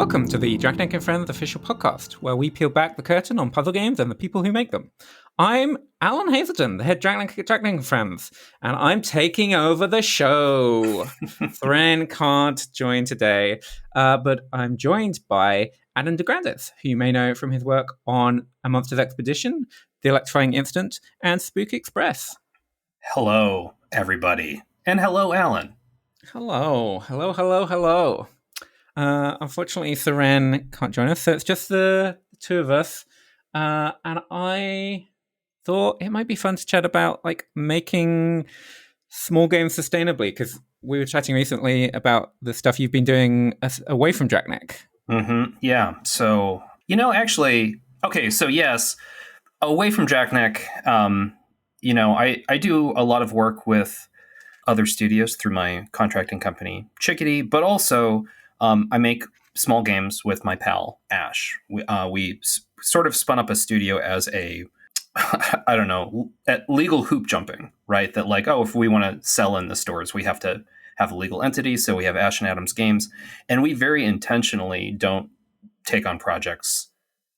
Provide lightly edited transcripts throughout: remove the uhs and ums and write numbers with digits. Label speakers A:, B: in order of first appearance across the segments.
A: Welcome to the Dragneck and Friends official podcast, where we peel back the curtain on puzzle games and the people who make them. I'm Alan Hazelton, the head Dragneck and Friends, and I'm taking over the show. Syrenne can't join today, but I'm joined by Adam deGrandis, who you may know from his work on A Monster's Expedition, The Electrifying Instant, and Spooky Express.
B: Hello, everybody. And hello, Alan.
A: Hello. Unfortunately, Syrenne can't join us, so it's just the two of us. And I thought it might be fun to chat about making small games sustainably, because we were chatting recently about the stuff you've been doing away from Dragneck.
B: Mm-hmm. Yeah. So, yes, away from Dragneck, I do a lot of work with other studios through my contracting company, Chickadee, but also I make small games with my pal, Ash. We sort of spun up a studio as a, at legal hoop jumping, right? That if we want to sell in the stores, we have to have a legal entity. So we have Ash and Adam's Games. And we very intentionally don't take on projects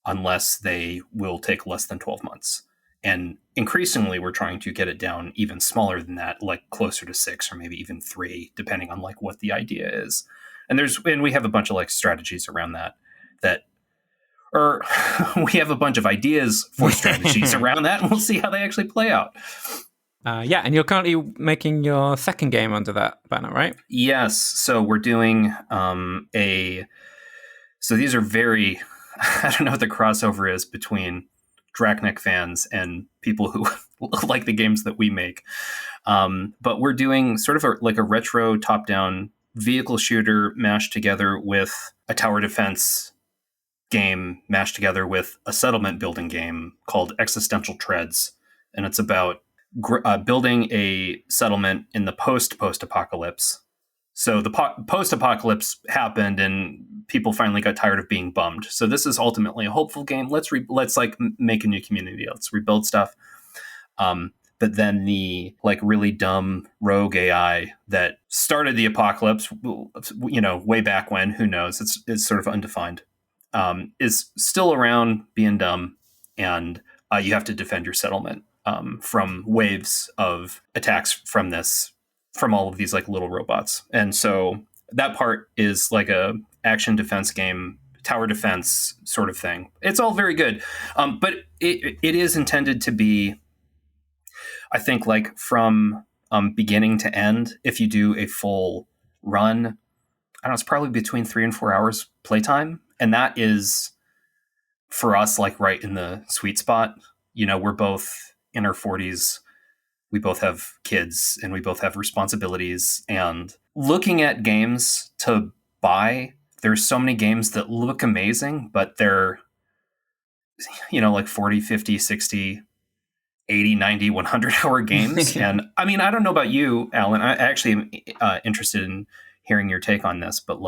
B: unless they will take less than 12 months. And increasingly, we're trying to get it down even smaller than that, closer to 6 or maybe even 3, depending on what the idea is. And we have a bunch of strategies around that, or we have a bunch of ideas for strategies around that, and we'll see how they actually play out.
A: And you're currently making your second game under that banner, right?
B: Yes. So we're doing so these are very, I don't know what the crossover is between Dragneck fans and people who like the games that we make. But we're doing sort of a retro top-down vehicle shooter mashed together with a tower defense game mashed together with a settlement building game called Existential Treads. And it's about building a settlement in the post-apocalypse. So the post-apocalypse happened and people finally got tired of being bummed. So this is ultimately a hopeful game. Let's make a new community. Let's rebuild stuff. But then the really dumb rogue AI that started the apocalypse, way back when, who knows? It's sort of undefined. Is still around being dumb, and you have to defend your settlement from waves of attacks from all of these little robots. And so that part is a action defense game, tower defense sort of thing. It's all very good. But it is intended to be, I think, from beginning to end, if you do a full run, I don't know, it's probably between 3 and 4 hours playtime. And that is, for us, right in the sweet spot. We're both in our 40s. We both have kids and we both have responsibilities. And looking at games to buy, there's so many games that look amazing, but they're, 40, 50, 60, 80, 90, 100-hour games. And I mean, I don't know about you, Alan. I actually am interested in hearing your take on this, but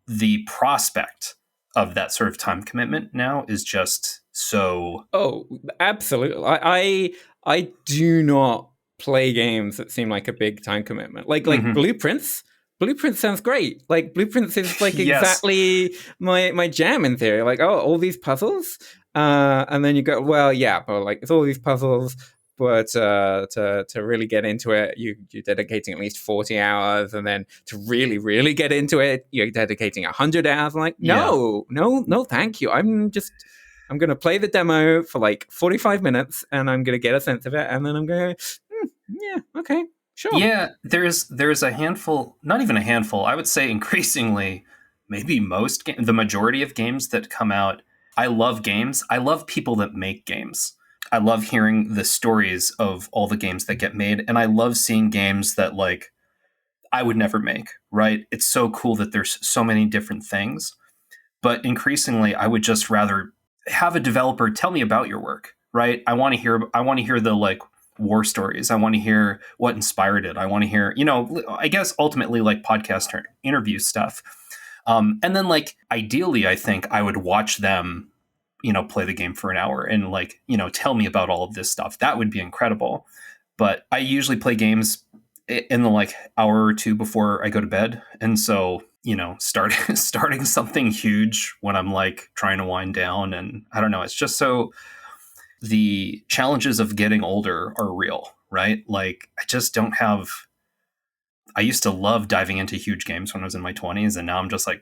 B: the prospect of that sort of time commitment now is just so...
A: Oh, absolutely. I do not play games that seem like a big time commitment.
B: Mm-hmm.
A: Blueprints. Blueprints sounds great. Blueprints is
B: Yes.
A: exactly my jam in theory. All these puzzles. And then you go, well, yeah, but it's all these puzzles, but to really get into it, you're dedicating at least 40 hours, and then to really, really get into it, you're dedicating 100 hours. I'm no, thank you. I'm going to play the demo for 45 minutes, and I'm going to get a sense of it, and then I'm going, yeah, okay, sure.
B: Yeah, there's a handful, not even a handful, I would say increasingly, maybe the majority of games that come out. I love games. I love people that make games. I love hearing the stories of all the games that get made, and I love seeing games that I would never make, right? It's so cool that there's so many different things, but increasingly I would just rather have a developer tell me about your work, right? I want to hear the war stories. I want to hear what inspired it. I want to hear, I guess ultimately podcast or interview stuff. And then ideally, I think I would watch them, play the game for an hour and tell me about all of this stuff. That would be incredible. But I usually play games in the hour or two before I go to bed. And so starting something huge when I'm like trying to wind down. And I don't know, it's just so the challenges of getting older are real, right? Like I just don't have. I used to love diving into huge games when I was in my 20s, and now I'm just like,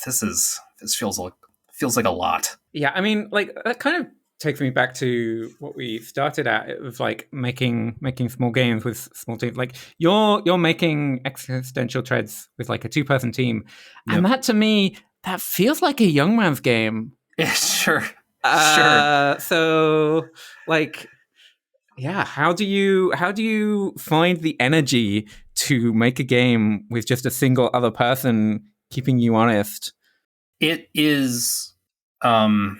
B: this feels like a lot.
A: Yeah, I mean, like that kind of takes me back to what we started at. It was like making small games with small teams. Like you're making existential treads with like a 2-person team, and
B: Yep.
A: that to me that feels like a young man's game.
B: Yeah, sure.
A: So like, yeah, how do you find the energy to make a game with just a single other person keeping you honest?
B: It is. Um,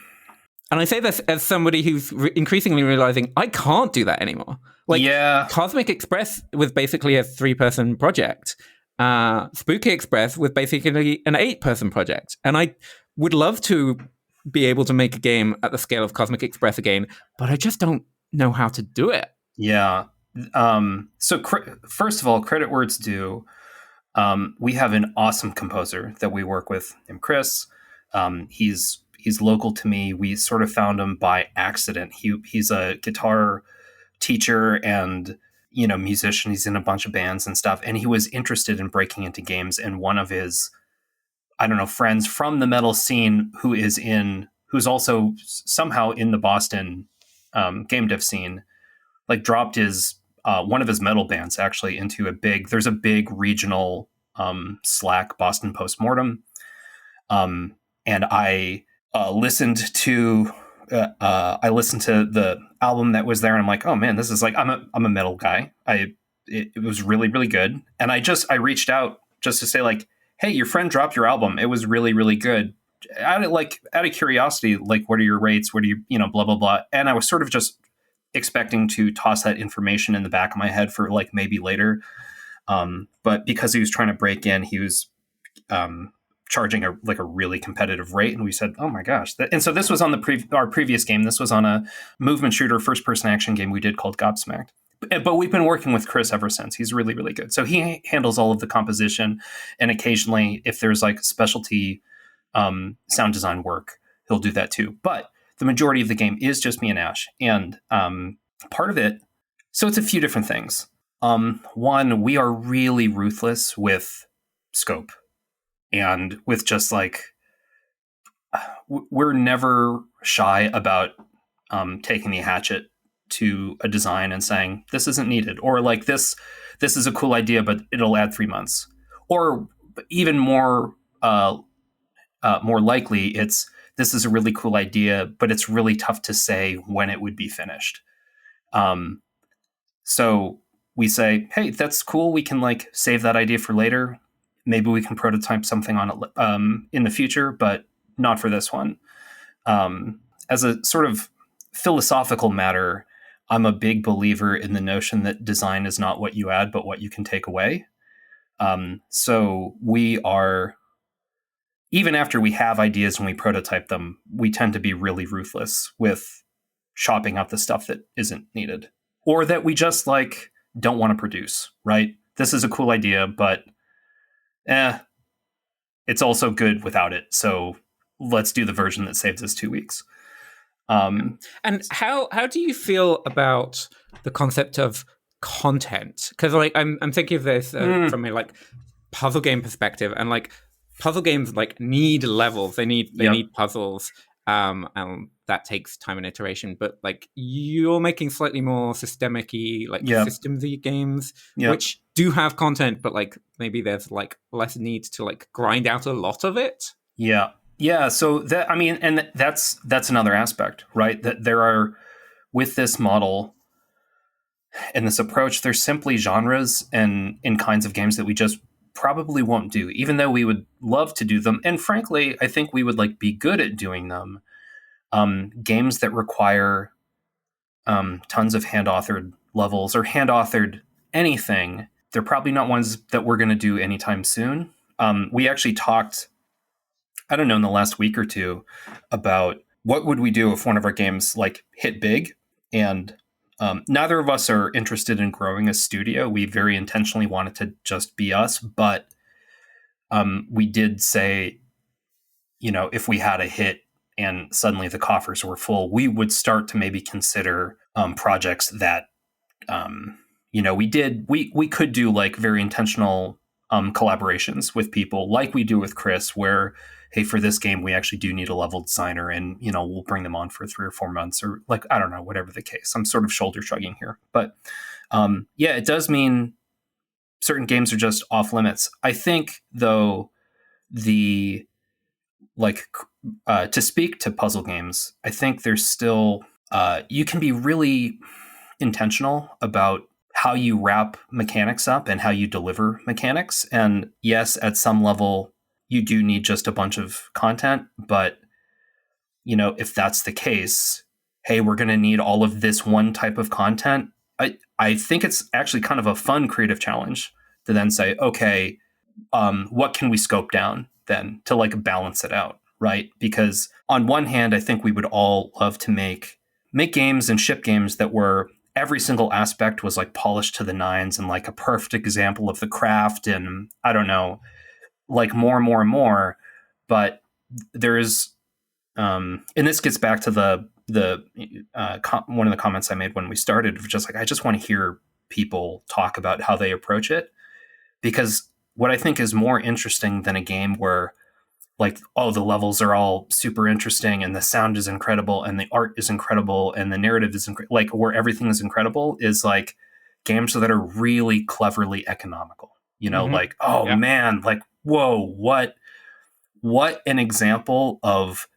A: And I say this as somebody who's increasingly realizing I can't do that anymore. Like
B: yeah,
A: Cosmic Express was basically a 3-person project. Spooky Express was basically an 8-person project. And I would love to be able to make a game at the scale of Cosmic Express again, but I just don't know how to do it.
B: yeah. First of all, credit where it's due. We have an awesome composer that we work with named Chris. He's local to me. We sort of found him by accident. He's a guitar teacher and musician. He's in a bunch of bands and stuff, and he was interested in breaking into games. And one of his, I don't know, friends from the metal scene who's also somehow in the Boston game dev scene, like dropped his one of his metal bands actually into there's a big regional Slack Boston Postmortem, and I listened to the album that was there, and I'm like, oh man, this is like I'm a metal guy. It was really really good, and I reached out just to say like, hey, your friend dropped your album. It was really really good. Out of curiosity, like what are your rates? What do you blah blah blah. And I was sort of just expecting to toss that information in the back of my head for like maybe later. But because he was trying to break in, he was charging a really competitive rate, and we said, "Oh my gosh!" And so this was on our previous game. This was on a movement shooter, first-person action game we did called Gobsmacked. But we've been working with Chris ever since. He's really, really good. So he handles all of the composition, and occasionally, if there's like specialty sound design work, he'll do that too. But the majority of the game is just me and Ash, and part of it. So it's a few different things. One, we are really ruthless with scope. And with just like, we're never shy about taking the hatchet to a design and saying, this isn't needed. Or like, this is a cool idea, but it'll add 3 months. Or even more likely, this is a really cool idea, but it's really tough to say when it would be finished. So we say, hey, that's cool. We can like save that idea for later. Maybe we can prototype something on it in the future, but not for this one. As a sort of philosophical matter, I'm a big believer in the notion that design is not what you add, but what you can take away. So we are, even after we have ideas and we prototype them, we tend to be really ruthless with chopping out the stuff that isn't needed or that we just like don't want to produce, right? This is a cool idea, but it's also good without it. So let's do the version that saves us 2 weeks.
A: And how do you feel about the concept of content? Because like I'm thinking of this from a like puzzle game perspective, and like puzzle games like need levels. They need puzzles, and that takes time and iteration. But like you're making slightly more systemic-y, like systems-y games, which do have content, but like maybe there's like less need to like grind out a lot of it.
B: Yeah. So that, I mean, and that's another aspect, right? That there are, with this model and this approach, there's simply genres and in kinds of games that we just probably won't do, even though we would love to do them. And frankly, I think we would like be good at doing them. Games that require tons of hand-authored levels or hand-authored anything, they're probably not ones that we're going to do anytime soon. We actually talked, I don't know, in the last week or two about what would we do if one of our games like hit big. And neither of us are interested in growing a studio. We very intentionally want it to just be us, but we did say, if we had a hit and suddenly the coffers were full, we would start to maybe consider projects that, we could do like very intentional collaborations with people like we do with Chris, where, hey, for this game, we actually do need a level designer and, we'll bring them on for 3 or 4 months or like, I don't know, whatever the case. I'm sort of shoulder shrugging here. But it does mean certain games are just off limits. I think, though, to speak to puzzle games, I think there's still, you can be really intentional about how you wrap mechanics up and how you deliver mechanics. And yes, at some level, you do need just a bunch of content. But, if that's the case, hey, we're going to need all of this one type of content. I think it's actually kind of a fun creative challenge to then say, okay, what can we scope down then to like balance it out, right? Because on one hand, I think we would all love to make games and ship games that were every single aspect was like polished to the nines and like a perfect example of the craft and I don't know, like more and more and more. But there's, and this gets back to the one of the comments I made when we started, of just like, I just want to hear people talk about how they approach it. Because what I think is more interesting than a game where like, oh, the levels are all super interesting and the sound is incredible and the art is incredible and the narrative is like where everything is incredible, is like games that are really cleverly economical, like, oh man, like, whoa, what an example of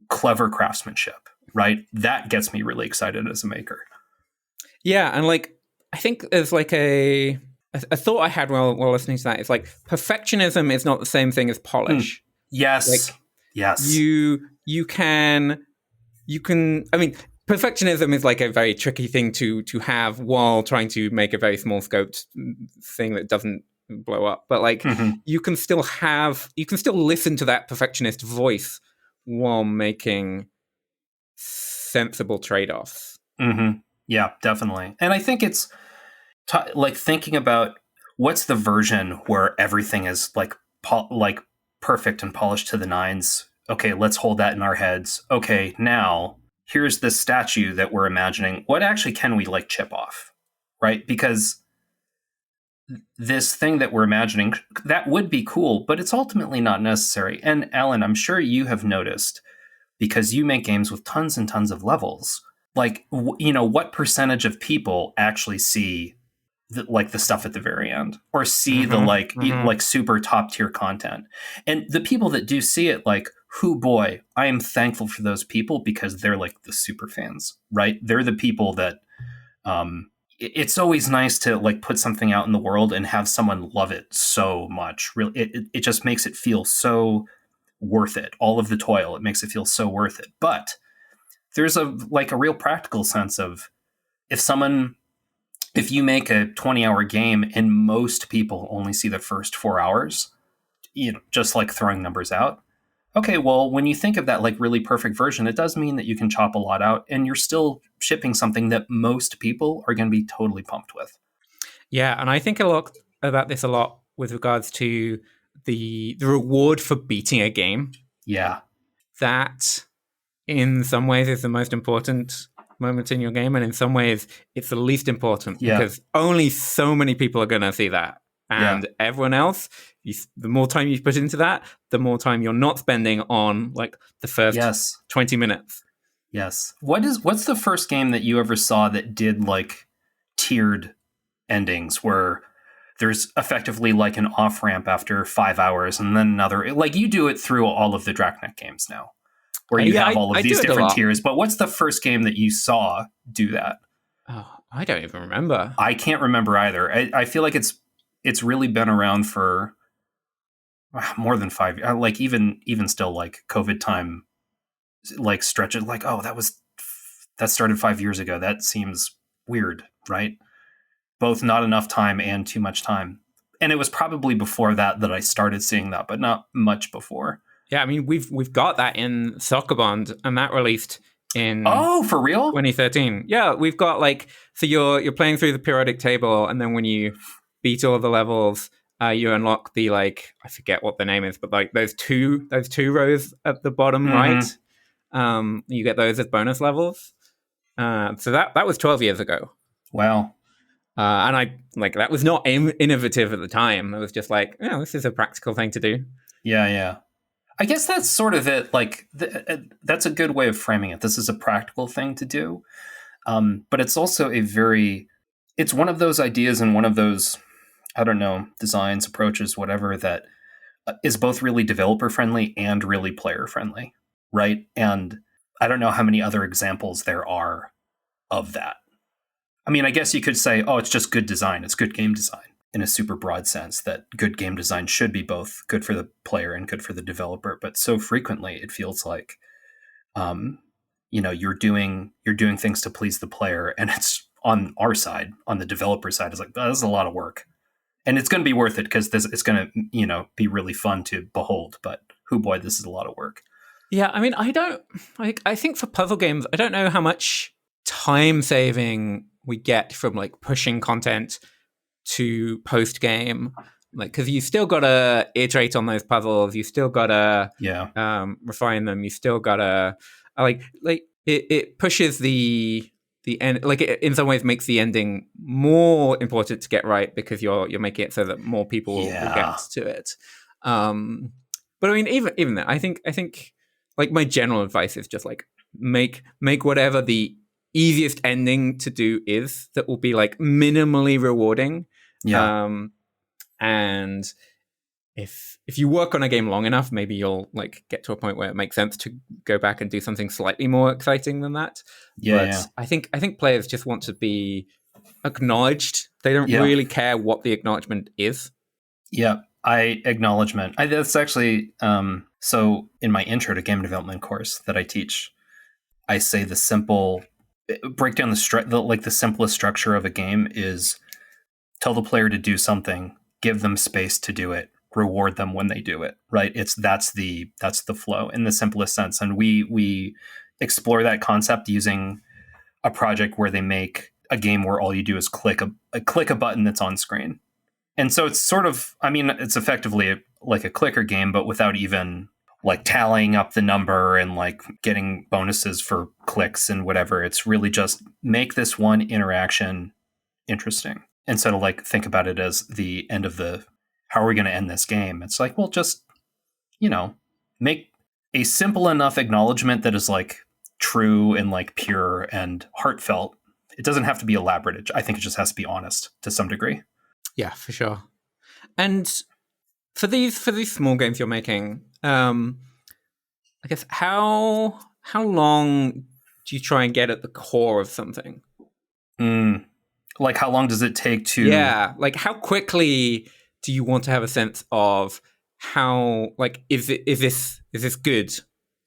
B: clever craftsmanship, right? That gets me really excited as a maker.
A: Yeah, and like I think there's like a thought I had while listening to that. It's like perfectionism is not the same thing as polish.
B: Yes.
A: Like,
B: yes.
A: You can. I mean, perfectionism is like a very tricky thing to have while trying to make a very small scoped thing that doesn't blow up. But like, you can still listen to that perfectionist voice while making sensible trade-offs.
B: Yeah, definitely. And I think it's like thinking about what's the version where everything is like perfect and polished to the nines. Okay, let's hold that in our heads. Okay, now here's this statue that we're imagining. What actually can we like chip off, right? Because this thing that we're imagining, that would be cool, but it's ultimately not necessary. And Alan, I'm sure you have noticed, because you make games with tons and tons of levels, like, what percentage of people actually see the stuff at the very end or see the like super top tier content? And the people that do see it, like, who boy, I am thankful for those people, because they're like the super fans, right? They're the people that it's always nice to like put something out in the world and have someone love it so much. Really, it just makes it feel so worth it. All of the toil, it makes it feel so worth it. But there's a real practical sense of, if you make a 20-hour game and most people only see the first 4 hours, just like throwing numbers out. Okay, well, when you think of that like really perfect version, it does mean that you can chop a lot out and you're still shipping something that most people are going to be totally pumped with.
A: Yeah, and I think a lot about this with regards to the reward for beating a game.
B: Yeah.
A: That in some ways is the most important moment in your game, and in some ways it's the least important, because only so many people are going to see that. And everyone else, the more time you put into that, the more time you're not spending on like the first 20 minutes.
B: Yes. What's the first game that you ever saw that did like tiered endings where there's effectively like an off-ramp after 5 hours and then another? Like, you do it through all of the Draconic games now, where you have all of these different tiers. But what's the first game that you saw do that?
A: Oh, I don't even remember.
B: I can't remember either. I feel like it's really been around for more than 5 years. Like even still, like COVID time, like stretch it like, oh, that started 5 years ago. That seems weird, right? Both not enough time and too much time. And it was probably before that I started seeing that, but not much before.
A: Yeah, I mean, we've got that in Soccer Bond, and that released in
B: for real
A: 2013. Yeah, we've got like, so you're playing through the periodic table, and then when you beat all the levels, you unlock the like I forget what the name is, but like those two rows at the bottom right.
B: Mm-hmm.
A: You get those as bonus levels. So that was 12 years ago.
B: Wow.
A: And I like that was not innovative at the time. It was just like, oh, this is a practical thing to do.
B: Yeah, yeah. I guess that's sort of it. Like, that's a good way of framing it. This is a practical thing to do. But it's also it's one of those ideas and one of those, I don't know, designs, approaches, whatever, that is both really developer friendly and really player friendly, right? And I don't know how many other examples there are of that. I mean, I guess you could say, oh, it's just good design. It's good game design in a super broad sense, that good game design should be both good for the player and good for the developer. But so frequently it feels like, you're doing things to please the player, and it's on our side, on the developer side, it's like, oh, this is a lot of work. And it's going to be worth it because it's going to, be really fun to behold. But boy, this is a lot of work.
A: Yeah, I mean, I think for puzzle games, I don't know how much time saving we get from like pushing content to post game, like because you still gotta iterate on those puzzles, you still gotta refine them, you still gotta like it pushes the end, like it in some ways makes the ending more important to get right because you're making it so that more people will get to it. But I mean, even that, I think like my general advice is just like make whatever the easiest ending to do is that will be like minimally rewarding. And if you work on a game long enough, maybe you'll like get to a point where it makes sense to go back and do something slightly more exciting than that. I think players just want to be acknowledged. They don't really care what the acknowledgement is.
B: Acknowledgement. That's actually so in my intro to game development course that I teach, I say break down the simplest structure of a game is tell the player to do something, give them space to do it, reward them when they do it, right? That's the flow in the simplest sense. And we explore that concept using a project where they make a game where all you do is click a button that's on screen. And so it's sort of, I mean, it's effectively like a clicker game, but without even like tallying up the number and like getting bonuses for clicks and whatever. It's really just make this one interaction interesting instead of like think about it as the end of how are we going to end this game? It's like, well, just, make a simple enough acknowledgement that is like true and like pure and heartfelt. It doesn't have to be elaborate. I think it just has to be honest to some degree.
A: Yeah, for sure. And for these small games you're making, I guess how long do you try and get at the core of something?
B: Like how long does it take to?
A: Yeah, like how quickly do you want to have a sense of how like is this good?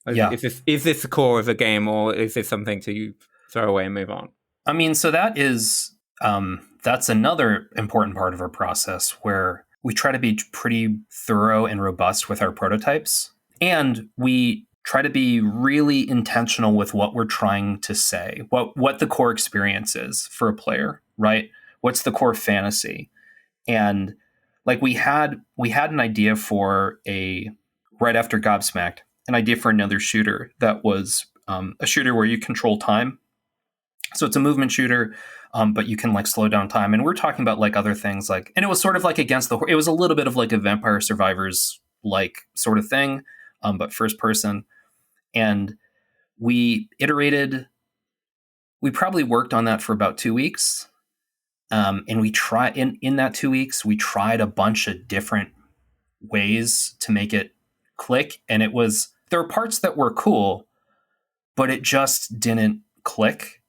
A: Like, is this the core of a game, or is this something to throw away and move on?
B: I mean, so that is that's another important part of our process where we try to be pretty thorough and robust with our prototypes. And we try to be really intentional with what we're trying to say, what the core experience is for a player, right? What's the core fantasy? And like we had an idea for right after Gobsmacked, an idea for another shooter that was a shooter where you control time. So it's a movement shooter, but you can like slow down time. And we're talking about like other things like, and it was sort of like it was a little bit of like a Vampire Survivors like sort of thing, but first person. And we probably worked on that for about 2 weeks. And we tried in that 2 weeks, we tried a bunch of different ways to make it click. And there were parts that were cool, but it just didn't click.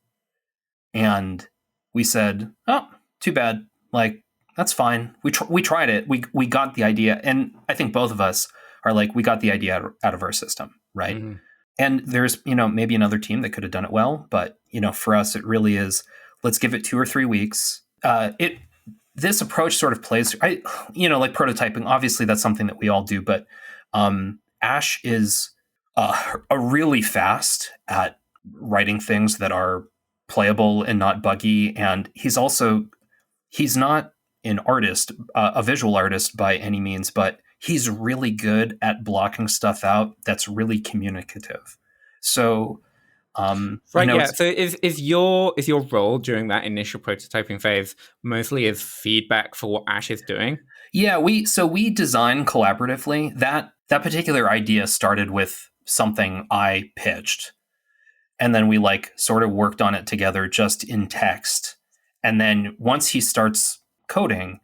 B: And we said, oh, too bad. Like, that's fine. We tried it. We got the idea. And I think both of us are like, we got the idea out of our system. Right. Mm-hmm. And there's, maybe another team that could have done it well. But, for us, it really is, let's give it 2 or 3 weeks. This approach sort of plays, like prototyping. Obviously, that's something that we all do. But Ash is a really fast at writing things that are playable and not buggy. And he's not an artist, a visual artist by any means, but he's really good at blocking stuff out that's really communicative. So,
A: Right, yeah. So is your role during that initial prototyping phase mostly as feedback for what Ash is doing?
B: Yeah, we design collaboratively. That particular idea started with something I pitched, and then we like sort of worked on it together just in text. And then once he starts coding,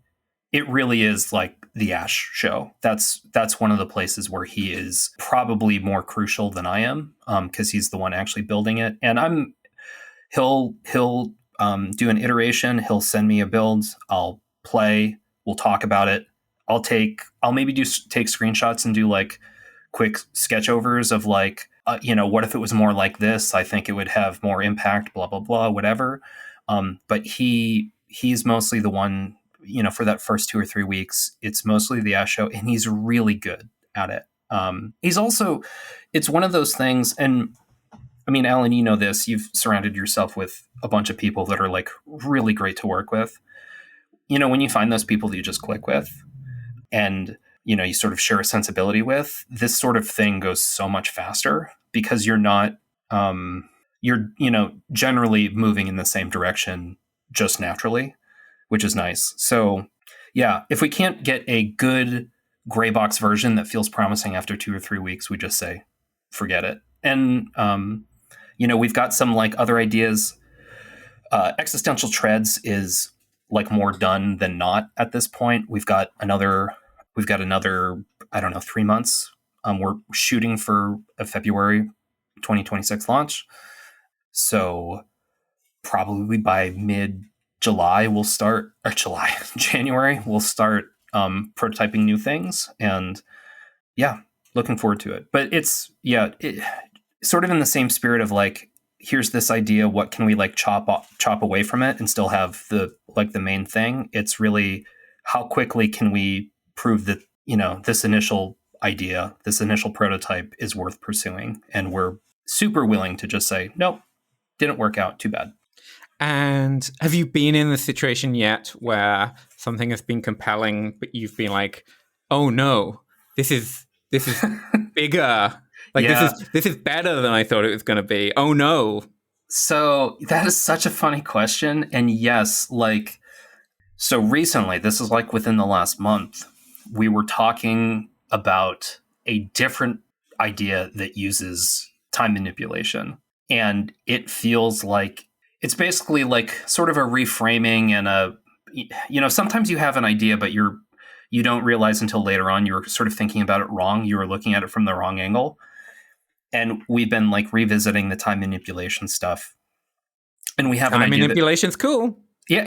B: it really is like the Ash show. That's one of the places where he is probably more crucial than I am, because he's the one actually building it. And he'll do an iteration. He'll send me a build. I'll play. We'll talk about it. I'll maybe take screenshots and do like quick sketch overs of like, what if it was more like this? I think it would have more impact, blah, blah, blah, whatever. But he's mostly the one, for that first 2 or 3 weeks, it's mostly the Ash show, and he's really good at it. He's also, it's one of those things, and I mean, Alan, you know this, you've surrounded yourself with a bunch of people that are like really great to work with. When you find those people that you just click with and, you sort of share a sensibility with, this sort of thing goes so much faster because you're not, generally moving in the same direction just naturally, which is nice. So yeah, if we can't get a good gray box version that feels promising after 2 or 3 weeks, we just say, forget it. And, we've got some like other ideas. Existential Treads is like more done than not at this point. We've got another, I don't know, 3 months. We're shooting for a February 2026 launch. So probably by mid-July, January, we'll start prototyping new things. And yeah, looking forward to it. But it's, sort of in the same spirit of like, here's this idea, what can we like chop away from it and still have the main thing? It's really how quickly can we prove that, this initial idea, this initial prototype is worth pursuing. And we're super willing to just say, nope, didn't work out, too bad.
A: And have you been in the situation yet where something has been compelling, but you've been like, oh no, this is bigger. Like, yeah. This is better than I thought it was going to be. Oh no.
B: So that is such a funny question. And yes, so recently, this is like within the last month, we were talking about a different idea that uses time manipulation. And it feels like it's basically like sort of a reframing and sometimes you have an idea, but you don't realize until later on you're sort of thinking about it wrong. You were looking at it from the wrong angle. And we've been like revisiting the time manipulation stuff. And we have an idea. Time
A: manipulation's cool.
B: Yeah,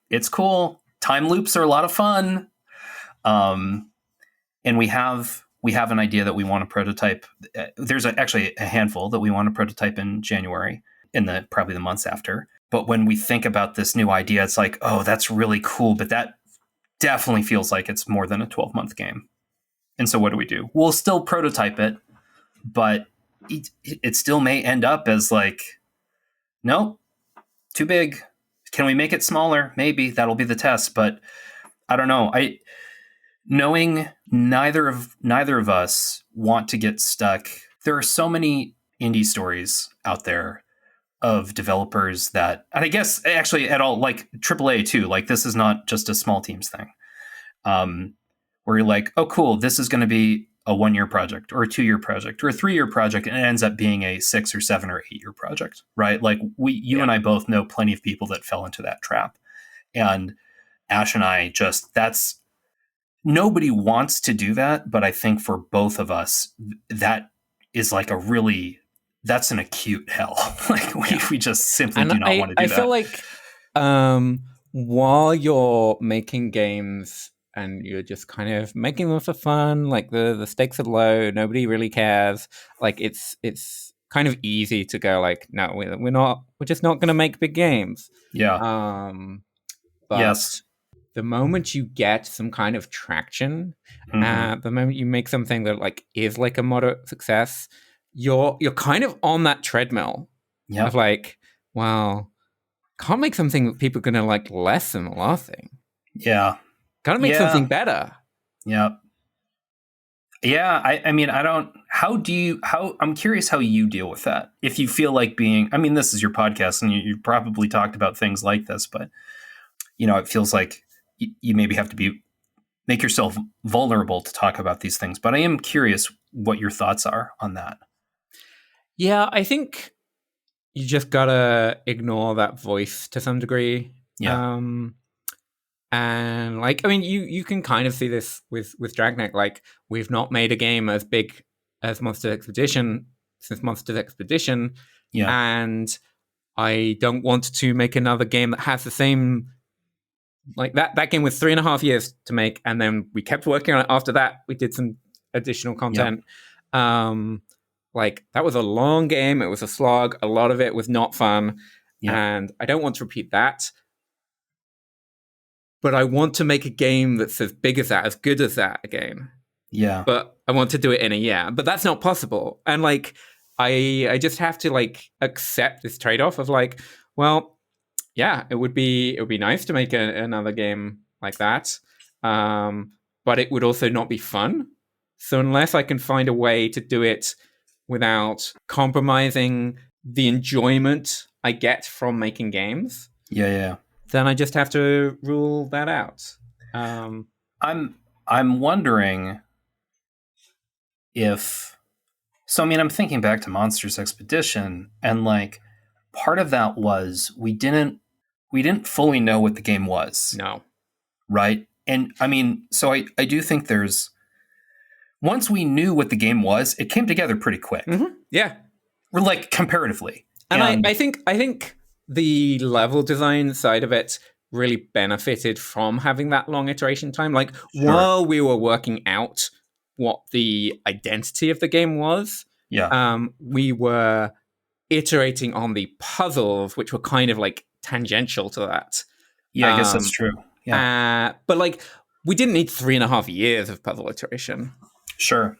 B: it's cool. Time loops are a lot of fun. And we have an idea that we want to prototype. There's actually a handful that we want to prototype in January, in probably the months after. But when we think about this new idea, it's like, oh, that's really cool. But that definitely feels like it's more than a 12-month game. And so what do? We'll still prototype it, but it still may end up as like, nope, too big. Can we make it smaller? Maybe that'll be the test. But I don't know. Knowing neither of us want to get stuck. There are so many indie stories out there of developers that, and I guess actually at all, like AAA too, like this is not just a small teams thing, where you're like, oh, cool, this is going to be a 1-year project or a 2-year project or a 3-year project, and it ends up being a 6 or 7 or 8-year project, right? Like you and I both know plenty of people that fell into that trap. And Ash and I nobody wants to do that, but I think for both of us, that is like that's an acute hell. Like we just simply do not want to do that.
A: I feel like while you're making games and you're just kind of making them for fun, like the stakes are low, nobody really cares. Like it's kind of easy to go like, no, we're just not going to make big games.
B: Yeah.
A: But yes. The moment you get some kind of traction, the moment you make something that like is like a moderate success, you're kind of on that treadmill of like, wow, can't make something that people are going to like less than the last thing.
B: Yeah.
A: Gotta make
B: Yeah.
A: something better.
B: Yeah. Yeah, I mean, I don't. I'm curious how you deal with that. If you feel like being, I mean, this is your podcast, and you probably talked about things like this, but it feels like you maybe have to make yourself vulnerable to talk about these things. But I am curious what your thoughts are on that.
A: Yeah, I think you just gotta ignore that voice to some degree.
B: Yeah,
A: Um, and like, I mean, you can kind of see this with Dragnet. Like, we've not made a game as big as Monsters Expedition since Monsters Expedition,
B: yeah,
A: and I don't want to make another game that has the same. Like that game was 3.5 years to make, and then we kept working on it. After that, we did some additional
B: yeah,
A: content. Um, like that was a long game. It was a slog. A lot of it was not fun,
B: yeah,
A: and I don't want to repeat that. But I want to make a game that's as big as that, as good as that again.
B: yeah,
A: But I want to do it in a year. But that's not possible. And like, I just have to like accept this trade off of like, well, yeah, it would be nice to make another game like that, but it would also not be fun. So unless I can find a way to do it without compromising the enjoyment I get from making games,
B: yeah, yeah.
A: then I just have to rule that out. Um,
B: I'm wondering if so. I mean, I'm thinking back to Monsters Expedition, and like part of that was we didn't fully know what the game was,
A: no.
B: right? And I mean, so I do think there's once we knew what the game was, it came together pretty quick.
A: Yeah.
B: We're like comparatively.
A: And I,
B: And
A: I think the level design side of it really benefited from having that long iteration time. Like
B: sure.
A: while we were working out what the identity of the game was,
B: Yeah.
A: we were iterating on the puzzles, which were kind of like tangential to that.
B: Yeah, I guess that's
A: Um,
B: true. Yeah.
A: but like we didn't need 3.5 years of puzzle iteration.
B: Sure.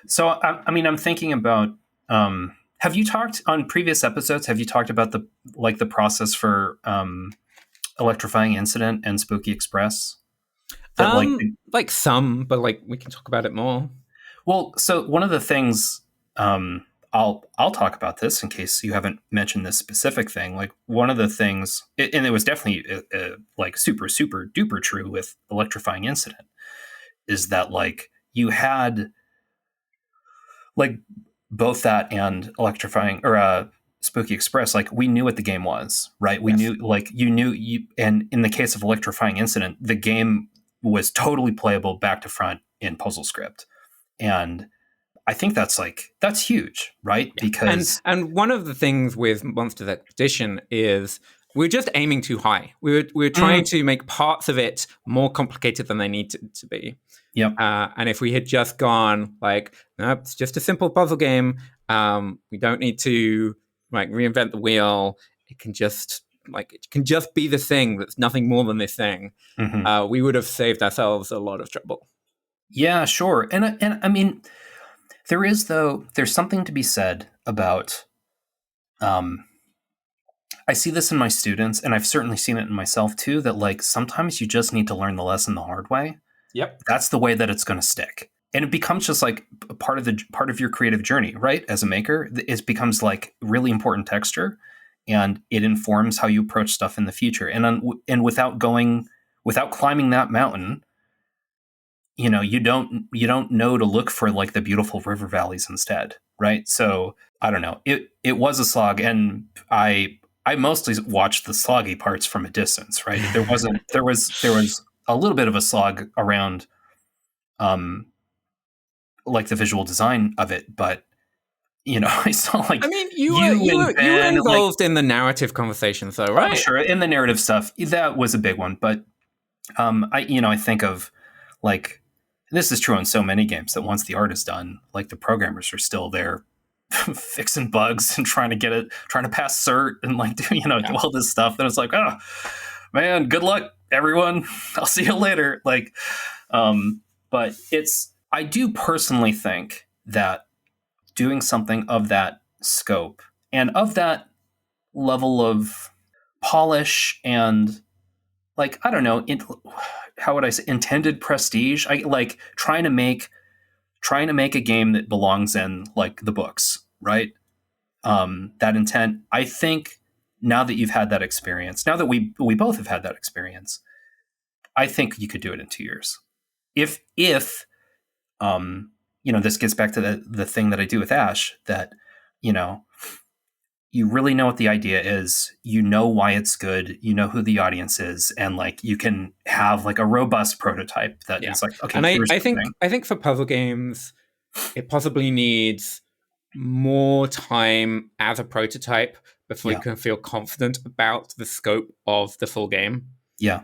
B: So I mean, I'm thinking about have you talked on previous episodes, have you talked about the process for Electrifying Incident and Spooky Express? That like
A: Like some, but like we can talk about it more.
B: well, so one of the things I'll talk about this in case you haven't mentioned this specific thing. Like one of the things, and it was definitely like super super duper true with Electrifying Incident, is that like you had like both that and Electrifying or Spooky Express. Like we knew what the game was, right? We
A: Yes.
B: knew like you knew you, and in the case of Electrifying Incident, the game was totally playable back to front in puzzle script, and I think that's huge, right?
A: Yeah.
B: Because
A: And one of the things with Monsters Expedition is we're just aiming too high. We're trying to make parts of it more complicated than they need to be.
B: yep,
A: And if we had just gone like, no, it's just a simple puzzle game. We don't need to like reinvent the wheel. It can just be the thing that's nothing more than this thing.
B: hmm
A: We would have saved ourselves a lot of trouble.
B: yeah, sure, and I mean, there's something to be said about. Um, I see this in my students, and I've certainly seen it in myself too. That like sometimes you just need to learn the lesson the hard way.
A: Yep.
B: That's the way that it's going to stick, and it becomes just like part of your creative journey, right? As a maker, it becomes like really important texture, and it informs how you approach stuff in the future. And without climbing that mountain, you don't know to look for like the beautiful river valleys instead, right? So I don't know. It was a slog, and I mostly watched the sloggy parts from a distance, right? There was a little bit of a slog around um like the visual design of it, but I saw like
A: I mean, you were
B: you
A: you
B: and
A: were you were
B: Ben like
A: involved in the narrative conversations, though,
B: oh
A: right?
B: sure in the narrative stuff that was a big one, but I think of like this is true in so many games that once the art is done, like the programmers are still there fixing bugs and trying to pass cert and like do
A: Yeah.
B: all this stuff. Then it's like, oh man, good luck, everyone. I'll see you later. Like, but I do personally think that doing something of that scope and of that level of polish and like, I don't know, how would I say, intended prestige. I like trying to make a game that belongs in like the books, right? That intent. I think now that you've had that experience, now that we both have had that experience, I think you could do it in 2 years. If this gets back to the thing that I do with Ash, that you know you really know what the idea is, you know why it's good, you know who the audience is, and like you can have like a robust prototype that
A: Yeah.
B: is like, okay,
A: And
B: here's the thing.
A: I think for puzzle games, it possibly needs more time as a prototype before you
B: Yeah,
A: can feel confident about the scope of the full game.
B: yeah,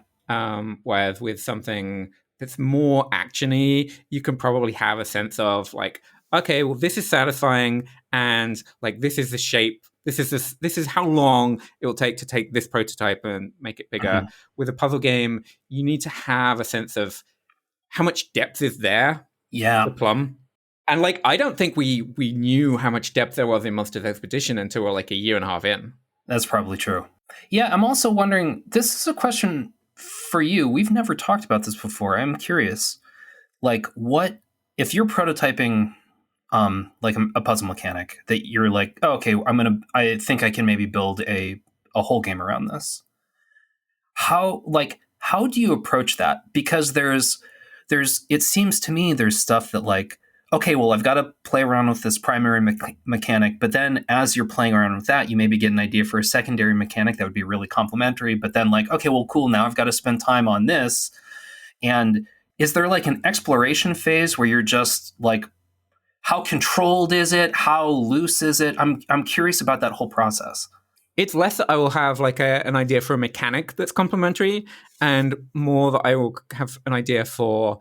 A: Whereas with something that's more actiony, you can probably have a sense of like, okay, well, this is satisfying, and like this is the shape. This is how long it will take to take this prototype and make it bigger.
B: mhm,
A: With a puzzle game, you need to have a sense of how much depth is there
B: yeah.
A: to plumb. And like, I don't think we knew how much depth there was in Monsters Expedition until we're like a year and a half in.
B: That's probably true. Yeah, I'm also wondering. This is a question for you. We've never talked about this before. I'm curious. Like, what if you're prototyping like a puzzle mechanic that you're like, oh, okay, I think I can maybe build a whole game around this. How do you approach that? Because there's it seems to me there's stuff that like, okay, well, I've got to play around with this primary mechanic, but then as you're playing around with that, you maybe get an idea for a secondary mechanic that would be really complementary, but then like, okay, well, cool, now I've got to spend time on this. And is there like an exploration phase where you're just like, how controlled is it? How loose is it? I'm curious about that whole process.
A: It's less that I will have like an idea for a mechanic that's complementary, and more that I will have an idea for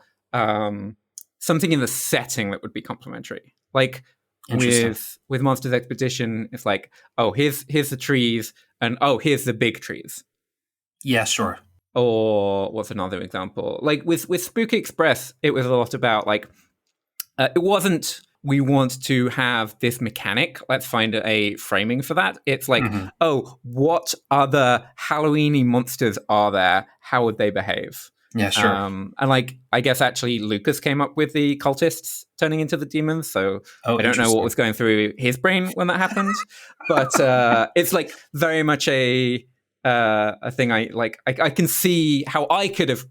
A: something in the setting that would be complementary. Like
B: Interesting.
A: with Monsters Expedition, it's like, oh, here's the trees, and oh, here's the big trees.
B: Yeah, sure.
A: Or what's another example? Like with Spooky Express, it was a lot about like it wasn't we want to have this mechanic. Let's find a framing for that. It's like,
B: Hmm.
A: oh, what other Halloweeny monsters are there? How would they behave?
B: Yeah, sure.
A: And like, I guess actually Lucas came up with the cultists turning into the demons. So
B: Oh,
A: I don't know what
B: interesting.
A: was going through his brain when that happened, but it's like very much a thing. I can see how I could have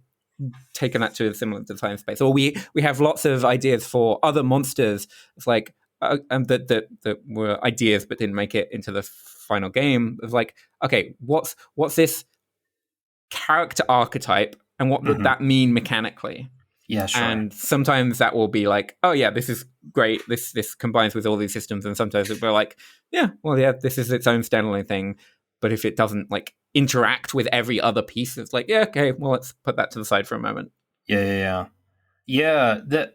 A: taken that to a similar design space. Or we have lots of ideas for other monsters. It's like that were ideas but didn't make it into the final game. It's like, okay, what's this character archetype, and what would
B: Hmm.
A: that mean mechanically?
B: Yeah, sure.
A: And sometimes that will be like, oh yeah, this is great. This combines with all these systems. And sometimes we're like, yeah, well, yeah, this is its own standalone thing. But if it doesn't like interact with every other piece, it's like, yeah, okay, well, let's put that to the side for a moment.
B: Yeah, yeah, yeah. Yeah,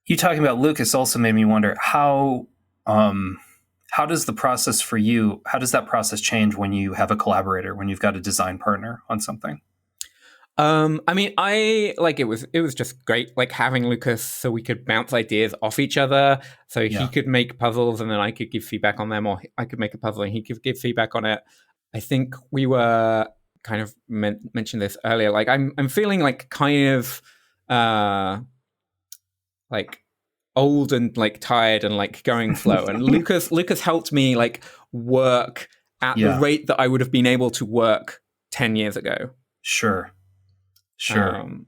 B: you talking about Lucas also made me wonder how does the process for you, how does that process change when you have a collaborator, when you've got a design partner on something?
A: I mean, I like it was just great, like having Lucas, so we could bounce ideas off each other. So he
B: Yeah.
A: could make puzzles, and then I could give feedback on them, or I could make a puzzle and he could give feedback on it. I think we were kind of mentioned this earlier. Like I'm feeling like kind of like old and like tired and like going slow. And Lucas helped me like work at the
B: Yeah,
A: rate that I would have been able to work 10 years ago.
B: sure. Sure.
A: Um,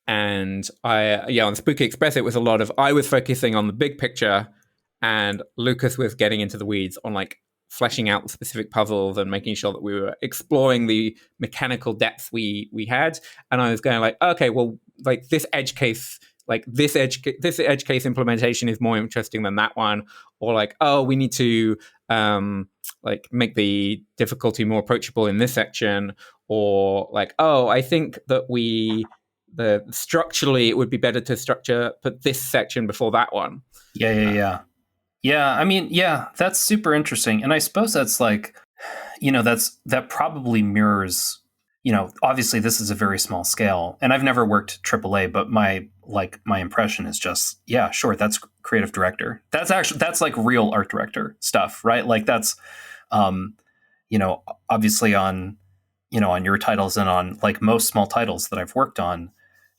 A: and on Spooky Express, it was a lot of I was focusing on the big picture, and Lucas was getting into the weeds on like fleshing out specific puzzles and making sure that we were exploring the mechanical depth we had. And I was going like, okay, well, like this edge case. Like this edge case implementation is more interesting than that one, or like, oh, we need to like make the difficulty more approachable in this section, or like, oh, I think that structurally it would be better to put this section before that one.
B: Yeah, yeah, yeah. Yeah, I mean, yeah, that's super interesting. And I suppose that's like, that probably mirrors, obviously this is a very small scale. And I've never worked AAA, but my impression is just, yeah, sure, that's creative director. That's like real art director stuff, right? Like that's obviously on on your titles and on like most small titles that I've worked on,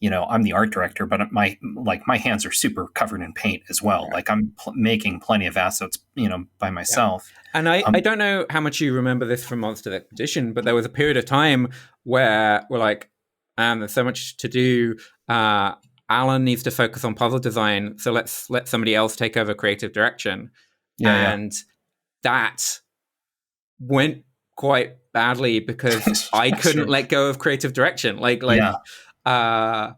B: I'm the art director, but my hands are super covered in paint as well.
A: Right.
B: Like I'm making plenty of assets, by
A: Yeah.
B: myself.
A: And I don't know how much you remember this from Monster Expedition, but there was a period of time where we're like, there's so much to do. Alan needs to focus on puzzle design, so let's let somebody else take over creative direction.
B: Yeah,
A: And that went quite badly because I
B: yeah.
A: couldn't
B: Sure.
A: let go of creative direction.
B: Yeah.
A: Uh,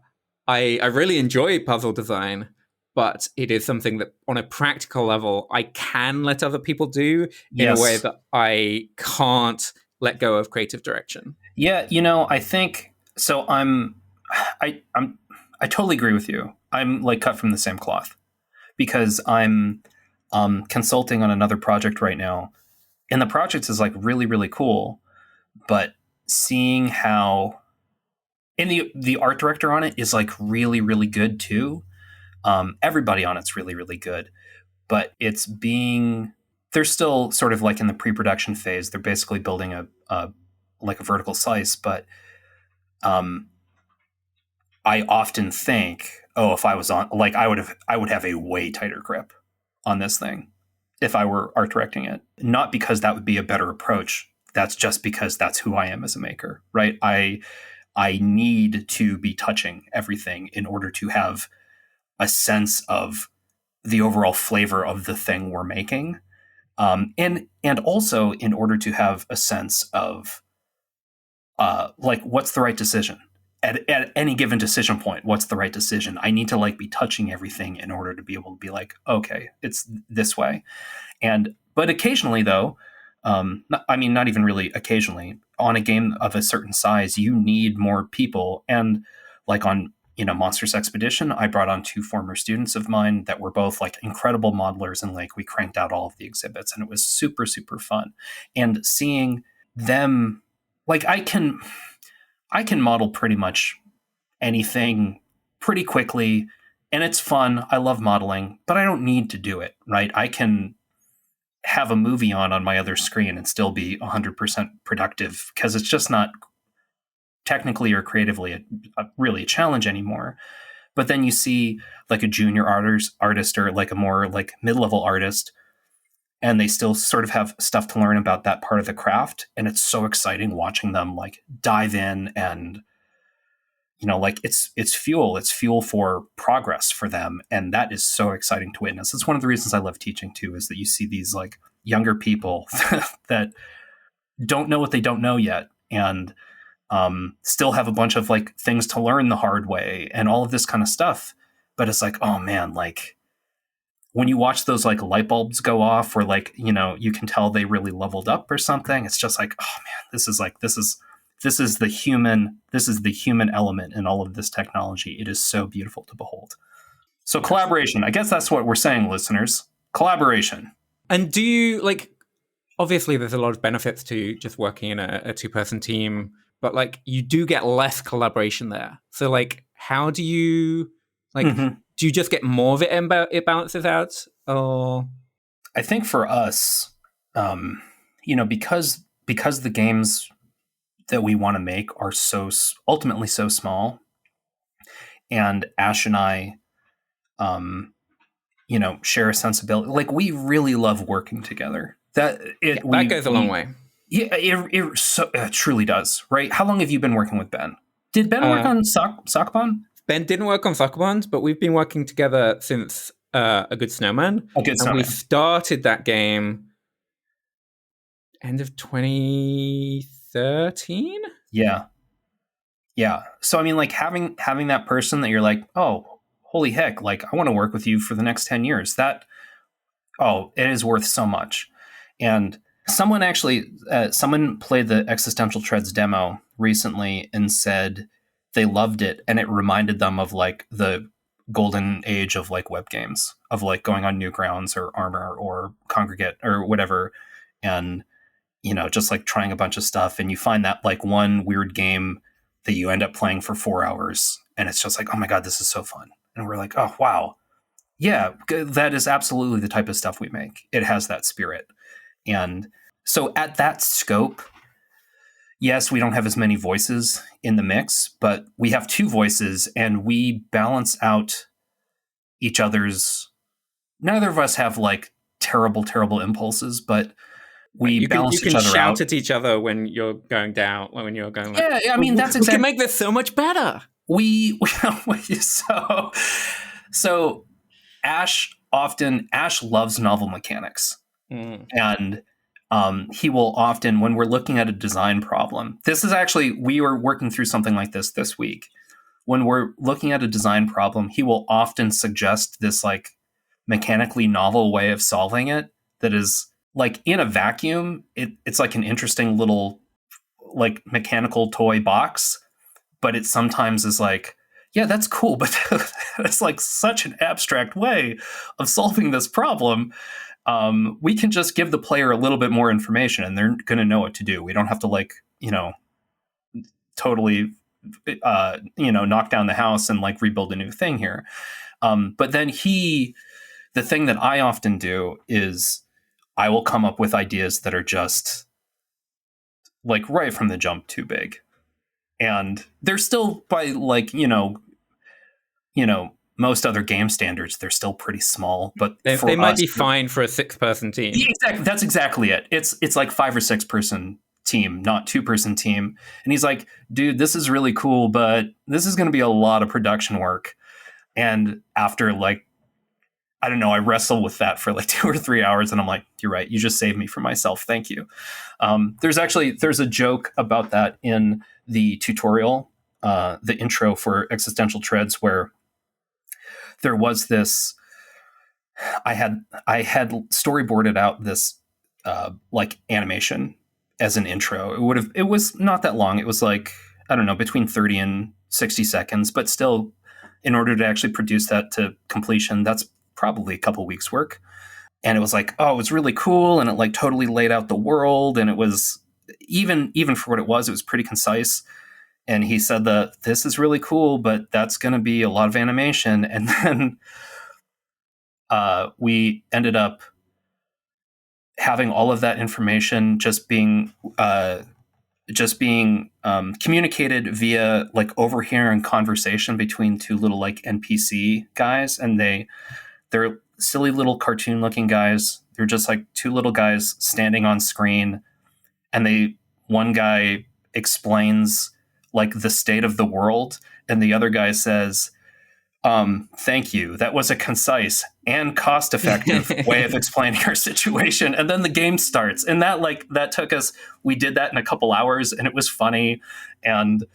A: I really enjoy puzzle design, but it is something that on a practical level I can let other people do in a way
B: Yes.
A: that I can't let go of creative direction.
B: Yeah. I think so. I'm I totally agree with you. I'm like cut from the same cloth because I'm consulting on another project right now, and the project is like really really cool. But seeing how and the art director on it is like really really good too. Everybody on it's really really good, but they're still sort of like in the pre-production phase. They're basically building a like a vertical slice, but um, I often think, oh, if I was on, like, I would have a way tighter grip on this thing if I were art directing it. Not because that would be a better approach. That's just because that's who I am as a maker, right? I need to be touching everything in order to have a sense of the overall flavor of the thing we're making, and also in order to have a sense of like what's the right decision at any given decision point. What's the right decision? I need to like be touching everything in order to be able to be like, okay, it's this way. And but occasionally though, not even really occasionally, on a game of a certain size, you need more people. And like on Monsters Expedition, I brought on two former students of mine that were both like incredible modelers, and like we cranked out all of the exhibits, and it was super super fun. And seeing them, like I can model pretty much anything pretty quickly, and it's fun. I love modeling, but I don't need to do it, right? I can have a movie on my other screen and still be 100% productive because it's just not technically or creatively really a challenge anymore. But then you see like a junior artist or like a more like mid-level artist, and they still sort of have stuff to learn about that part of the craft, and it's so exciting watching them like dive in. And like it's fuel for progress for them, and that is so exciting to witness. It's one of the reasons I love teaching too, is that you see these like younger people that don't know what they don't know yet, and still have a bunch of like things to learn the hard way and all of this kind of stuff. But it's like, oh man, like when you watch those like light bulbs go off, or like you can tell they really leveled up or something. It's just like, oh man, this is the human element in all of this technology. It is so beautiful to behold. So collaboration, I guess that's what we're saying, listeners. Collaboration.
A: And do you like? Obviously, there's a lot of benefits to just working in a two-person team, but like you do get less collaboration there. So like, how do you like?
B: Mm-hmm.
A: Do you just get more of it and it balances out, or?
B: I think for us, because the games that we want to make are ultimately so small, and Ash and I, share a sensibility. Like we really love working together.
A: That goes a long way.
B: Yeah, it truly does. Right? How long have you been working with Ben? Did Ben work on Sockbon?
A: Ben didn't work on Soccer Bond, but we've been working together since A Good Snowman.
B: A Good
A: And
B: Snowman.
A: we started that game end of 2013.
B: Yeah. So I mean, like having that person that you're like, oh, holy heck, like I want to work with you for the next 10 years. It is worth so much. And someone played the Existential Treads demo recently and said they loved it, and it reminded them of like the golden age of like web games, of like going on Newgrounds or Armor or Congregate or whatever, and just like trying a bunch of stuff, and you find that like one weird game that you end up playing for 4 hours, and it's just like, oh my god, this is so fun. And we're like, oh wow, yeah, that is absolutely the type of stuff we make. It has that spirit. And so at that scope, yes, we don't have as many voices in the mix, but we have two voices and we balance out each other's. Neither of us have like terrible impulses, but we
A: You
B: balance each
A: can
B: other
A: shout
B: out.
A: at each other when you're going down, when you're going like,
B: Yeah, I mean that's
A: we can
B: exactly
A: make this so much better.
B: we so Ash loves novel mechanics. And he will often, when we're looking at a design problem, this is actually, we were working through something like this week. When we're looking at a design problem, he will often suggest this like mechanically novel way of solving it that is like in a vacuum. It's like an interesting little like mechanical toy box, but it sometimes is like, yeah, that's cool, but it's like such an abstract way of solving this problem. We can just give the player a little bit more information and they're going to know what to do. We don't have to like, totally, knock down the house and like rebuild a new thing here. But then the thing that I often do is I will come up with ideas that are just like right from the jump too big. And they're still by like, most other game standards, they're still pretty small, but
A: they might be fine for a 6-person team.
B: Exactly, that's exactly it. It's like 5 or 6-person team, not 2-person team. And he's like, dude, this is really cool, but this is going to be a lot of production work. And after like, I don't know, I wrestle with that for like 2 or 3 hours, and I'm like, you're right, you just saved me from myself. Thank you. There's a joke about that in the tutorial, the intro for Existential Treads, where there was this. I had storyboarded out this like animation as an intro. It was not that long. It was like, I don't know, between 30 and 60 seconds, but still, in order to actually produce that to completion, that's probably a couple weeks work. And it was like, oh, it was really cool, and it like totally laid out the world, and it was even for what it was pretty concise. And he said that this is really cool, but that's going to be a lot of animation. And then we ended up having all of that information just being communicated via like overhearing conversation between two little like NPC guys, and they're silly little cartoon looking guys. They're just like two little guys standing on screen, and one guy explains like the state of the world, and the other guy says, thank you. That was a concise and cost-effective way of explaining our situation. And then the game starts. And that took us, we did that in a couple hours, and it was funny. And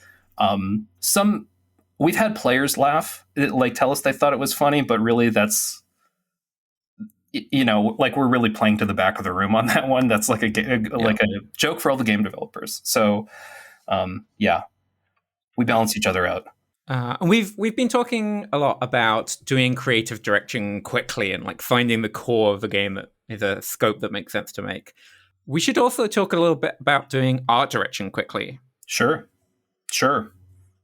B: we've had players laugh, like tell us they thought it was funny, but really that's, like we're really playing to the back of the room on that one. That's like a joke for all the game developers. So yeah, we balance each other out.
A: And we've been talking a lot about doing creative direction quickly and like finding the core of the game that is a scope that makes sense to make. We should also talk a little bit about doing art direction quickly.
B: Sure.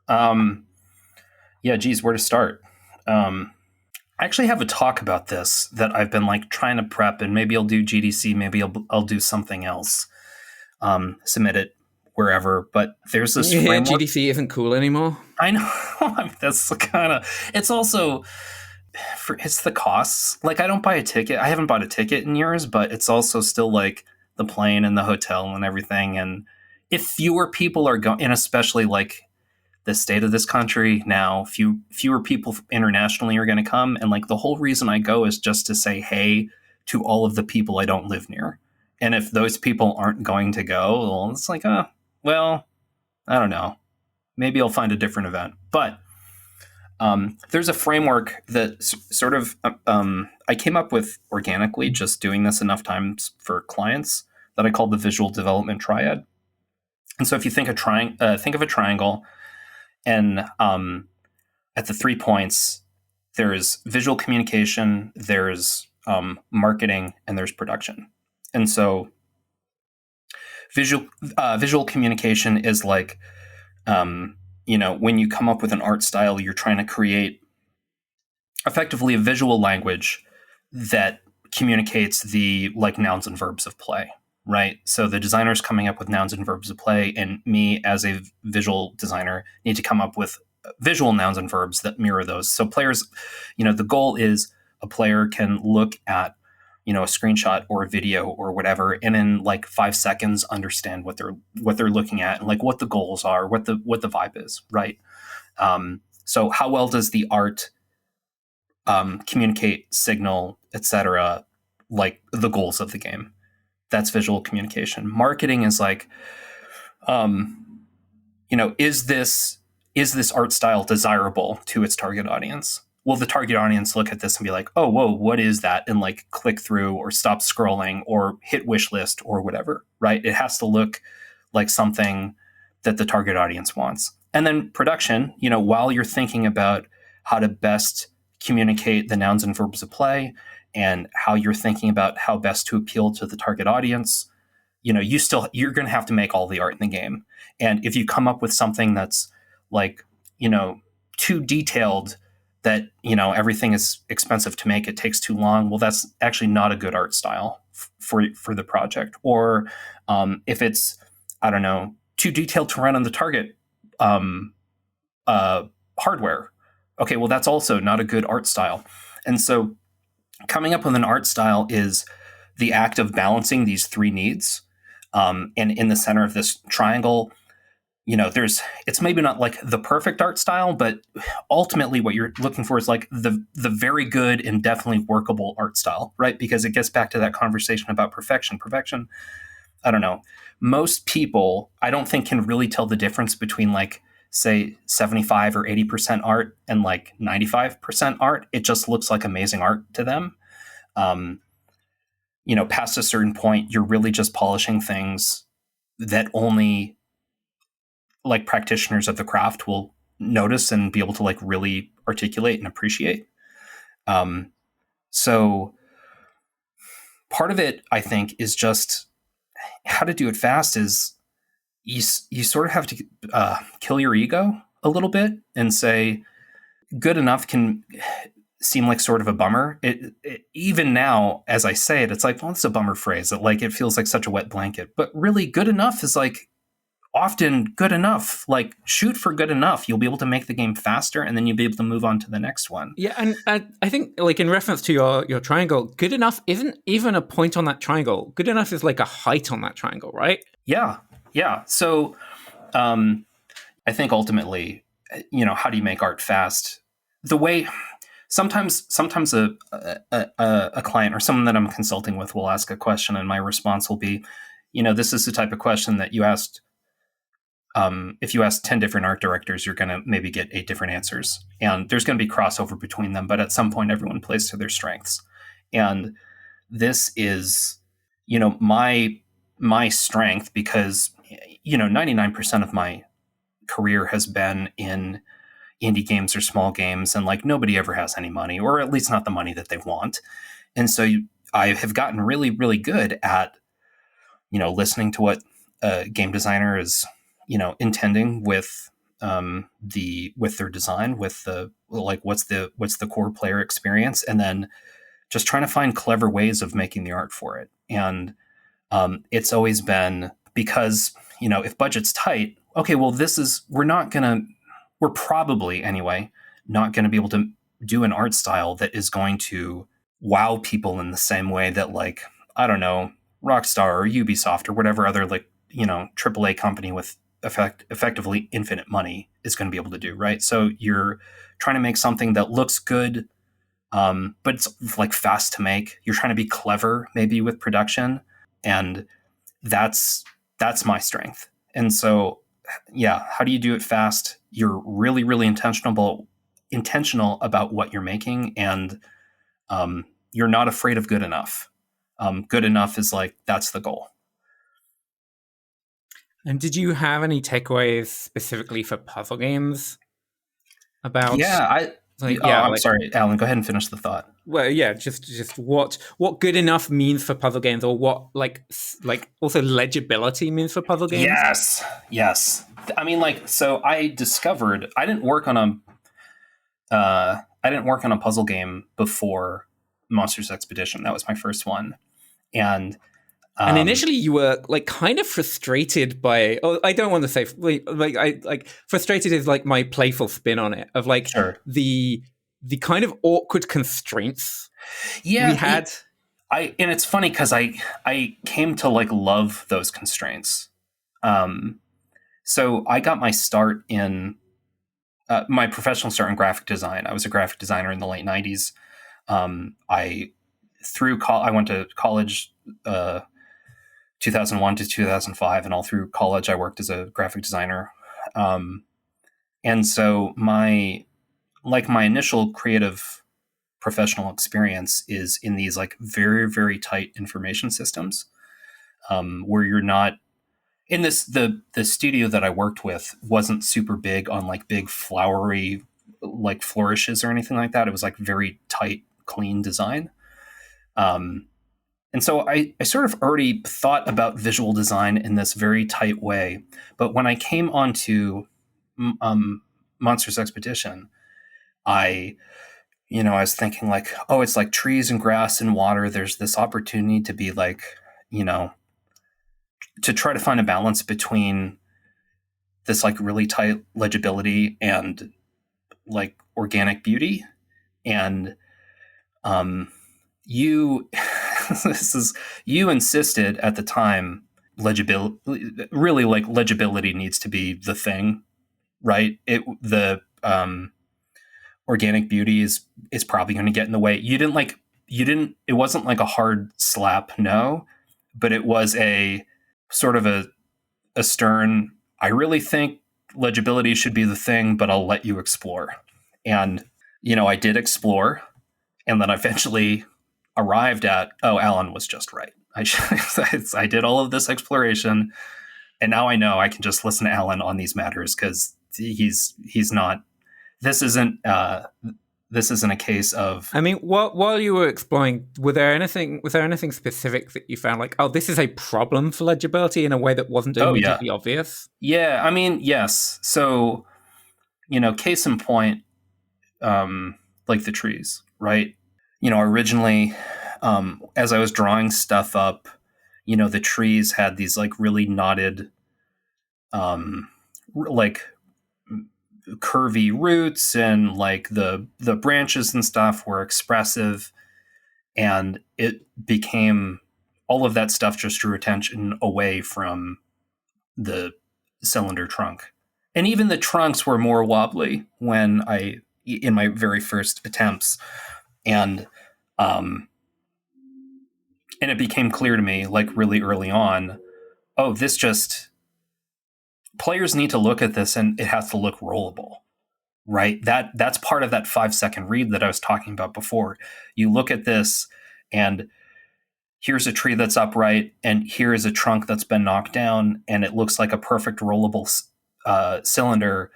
B: Yeah, geez, where to start? I actually have a talk about this that I've been like trying to prep, and maybe I'll do GDC, maybe I'll do something else. Submit it wherever, but there's this framework.
A: GDC isn't cool anymore.
B: I know. I mean, that's kind of. It's also it's the costs. Like I don't buy a ticket. I haven't bought a ticket in years, but it's also still like the plane and the hotel and everything. And if fewer people are going, and especially like the state of this country now, fewer people internationally are going to come, and like the whole reason I go is just to say hey to all of the people I don't live near. And if those people aren't going to go, well, it's like, well, I don't know. Maybe I'll find a different event. But there's a framework that sort of I came up with organically, just doing this enough times for clients, that I call the visual development triad. And so if you think of a triangle, and at the 3 points, there's visual communication, there's marketing, and there's production. And so visual communication is like, when you come up with an art style, you're trying to create effectively a visual language that communicates the like nouns and verbs of play, right? So the designer's coming up with nouns and verbs of play, and me as a visual designer need to come up with visual nouns and verbs that mirror those. So players, the goal is a player can look at a screenshot or a video or whatever, and in like 5 seconds understand what they're looking at and like what the goals are, what the vibe is, right? So how well does the art communicate, signal, etc., like the goals of the game? That's visual communication. Marketing is like, is this art style desirable to its target audience? Will the target audience look at this and be like, oh, whoa, what is that? And like click through or stop scrolling or hit wish list or whatever, right? It has to look like something that the target audience wants. And then production, while you're thinking about how to best communicate the nouns and verbs of play and how you're thinking about how best to appeal to the target audience, you're going to have to make all the art in the game. And if you come up with something that's like, too detailed, that everything is expensive to make, it takes too long, well, that's actually not a good art style for the project. Or if it's, I don't know, too detailed to run on the target hardware, okay, well, that's also not a good art style. And so coming up with an art style is the act of balancing these three needs. And in the center of this triangle, it's maybe not like the perfect art style, but ultimately what you're looking for is like the very good and definitely workable art style, right? Because it gets back to that conversation about perfection. Perfection, I don't know. Most people, I don't think, can really tell the difference between like, say, 75 or 80% art and like 95% art. It just looks like amazing art to them. Past a certain point, you're really just polishing things that only like practitioners of the craft will notice and be able to like really articulate and appreciate. So part of it, I think, is just how to do it fast is you sort of have to kill your ego a little bit and say good enough can seem like sort of a bummer. It even now, as I say it, it's like, well, it's a bummer phrase. It feels like such a wet blanket. But really, good enough is like often good enough. Like shoot for good enough. You'll be able to make the game faster, and then you'll be able to move on to the next one.
A: Yeah, and I think like in reference to your triangle, good enough isn't even a point on that triangle. Good enough is like a height on that triangle, right?
B: Yeah. So I think ultimately, how do you make art fast? The way sometimes a client or someone that I'm consulting with will ask a question, and my response will be, this is the type of question that you asked. If you ask 10 different art directors, you're going to maybe get 8 different answers, and there's going to be crossover between them. But at some point, everyone plays to their strengths, and this is, my strength, because 99% of my career has been in indie games or small games, and like nobody ever has any money, or at least not the money that they want. And so I have gotten really, really good at, listening to what a game designer is, intending with with their design, with the like what's the core player experience, and then just trying to find clever ways of making the art for it. And it's always been because, if budget's tight, okay, well, we're probably anyway not going to be able to do an art style that is going to wow people in the same way that, like, I don't know, Rockstar or Ubisoft or whatever other like, AAA company with effectively infinite money is going to be able to do, right? So you're trying to make something that looks good, but it's like fast to make. You're trying to be clever maybe with production, and that's my strength. And so, yeah, how do you do it fast? You're really, really intentional about what you're making, and you're not afraid of good enough. Good enough is like, that's the goal.
A: And did you have any takeaways specifically for puzzle games about?
B: Yeah, I'm sorry, Alan. Go ahead and finish the thought.
A: Well, yeah, just what good enough means for puzzle games, or what like also legibility means for puzzle games.
B: Yes. I mean, like, so I discovered I didn't work on a puzzle game before Monsters Expedition. That was my first one, and
A: And initially, you were like kind of frustrated by. Oh, I don't want to say frustrated is like my playful spin on it of like
B: Sure.
A: the kind of awkward constraints we
B: Yeah,
A: had.
B: and it's funny because I came to like love those constraints. So I got my start in my professional start in graphic design. I was a graphic designer in the late '90s. I went to college 2001 to 2005, and all through college I worked as a graphic designer. And so my initial creative professional experience is in these like very, very tight information systems, where you're not in the studio that I worked with wasn't super big on like big flowery like flourishes or anything like that. It was like very tight, clean design. And so I sort of already thought about visual design in this very tight way. But when I came onto Monsters Expedition, I was thinking like, oh, it's like trees and grass and water. There's this opportunity to be like, to try to find a balance between this like really tight legibility and like organic beauty. And you you insisted at the time legibility needs to be the thing, right? The organic beauty is probably going to get in the way. It wasn't like a hard slap no, but it was a sort of a stern, I really think legibility should be the thing, but I'll let you explore. And I did explore, and then eventually arrived at, oh, Alan was just right. I did all of this exploration, and now I know I can just listen to Alan on these matters because he's not. This isn't a case of.
A: I mean, while you were exploring, was there anything specific that you found like, oh, this is a problem for legibility in a way that wasn't immediately obvious?
B: Yeah, I mean, yes. So, case in point, like the trees, right? Originally, as I was drawing stuff up, the trees had these like really knotted, like curvy roots, and like the branches and stuff were expressive, and it became all of that stuff just drew attention away from the cylinder trunk. And even the trunks were more wobbly in my very first attempts. And it became clear to me like really early on, oh, players need to look at this and it has to look rollable, right? That's part of that 5-second read that I was talking about before. You look at this and here's a tree that's upright, and here is a trunk that's been knocked down, and it looks like a perfect rollable cylinder.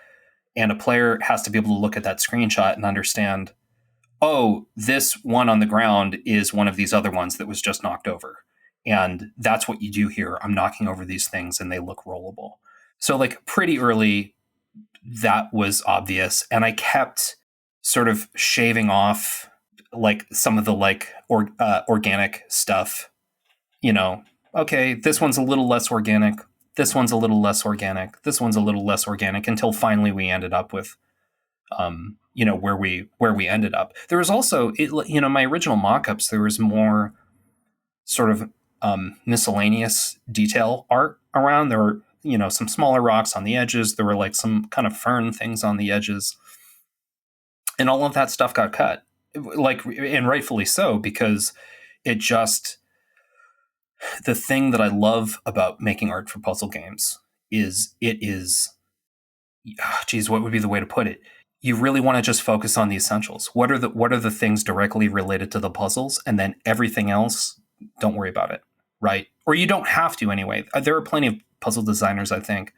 B: And a player has to be able to look at that screenshot and understand, oh, this one on the ground is one of these other ones that was just knocked over. And that's what you do here. I'm knocking over these things and they look rollable. So like pretty early, that was obvious. And I kept sort of shaving off like some of the like organic stuff. Okay, this one's a little less organic. This one's a little less organic. This one's a little less organic, until finally we ended up with where we ended up. There was also, my original mock-ups, there was more sort of miscellaneous detail art around. There were, some smaller rocks on the edges. There were like some kind of fern things on the edges. And all of that stuff got cut, and rightfully so, because the thing that I love about making art for puzzle games is what would be the way to put it? You really want to just focus on the essentials. What are the things directly related to the puzzles, and then everything else, don't worry about it, right? Or you don't have to anyway. There are plenty of puzzle designers, I think,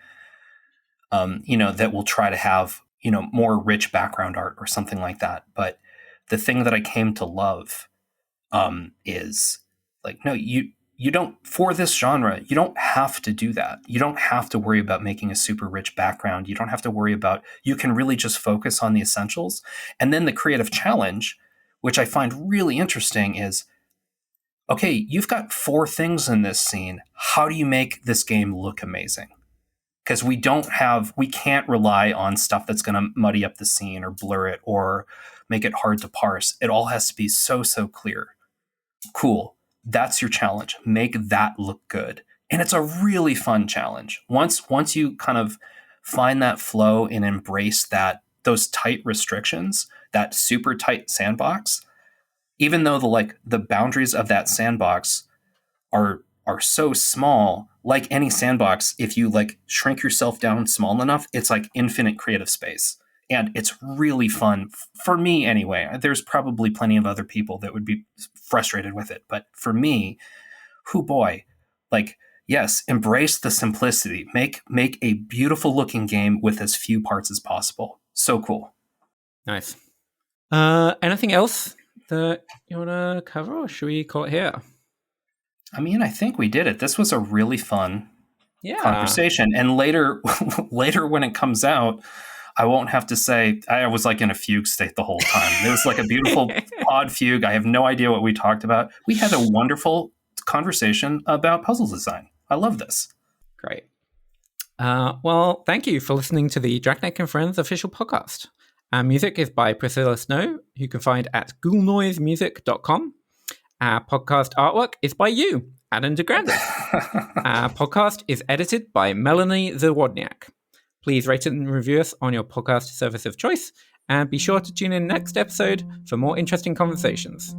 B: that will try to have, more rich background art or something like that. But the thing that I came to love is like, no, you don't, for this genre, you don't have to do that. You don't have to worry about making a super rich background. You don't have to worry about, you can really just focus on the essentials. And then the creative challenge, which I find really interesting, is okay, you've got 4 things in this scene. How do you make this game look amazing? Because we can't rely on stuff that's going to muddy up the scene or blur it or make it hard to parse. It all has to be so clear. Cool. That's your challenge. Make that look good. And it's a really fun challenge. Once you kind of find that flow and embrace those tight restrictions, that super tight sandbox, even though the boundaries of that sandbox are so small, like any sandbox, if you shrink yourself down small enough, it's like infinite creative space. And it's really fun for me anyway. There's probably plenty of other people that would be frustrated with it. But for me, whoo boy, yes, embrace the simplicity. Make a beautiful looking game with as few parts as possible. So cool.
A: Nice. Anything else that you want to cover, or should we call it here?
B: I mean, I think we did it. This was a really fun conversation. And later when it comes out, I won't have to say I was in a fugue state the whole time. It was a beautiful odd fugue. I have no idea what we talked about. We had a wonderful conversation about puzzle design. I love this.
A: Great. Well, thank you for listening to the Dragneck and Friends official podcast. Our music is by Priscilla Snow, who you can find at ghoulnoisemusic.com. Our podcast artwork is by you, Adam deGrandis. Our podcast is edited by Melanie Zawodniak. Please rate and review us on your podcast service of choice, and be sure to tune in next episode for more interesting conversations.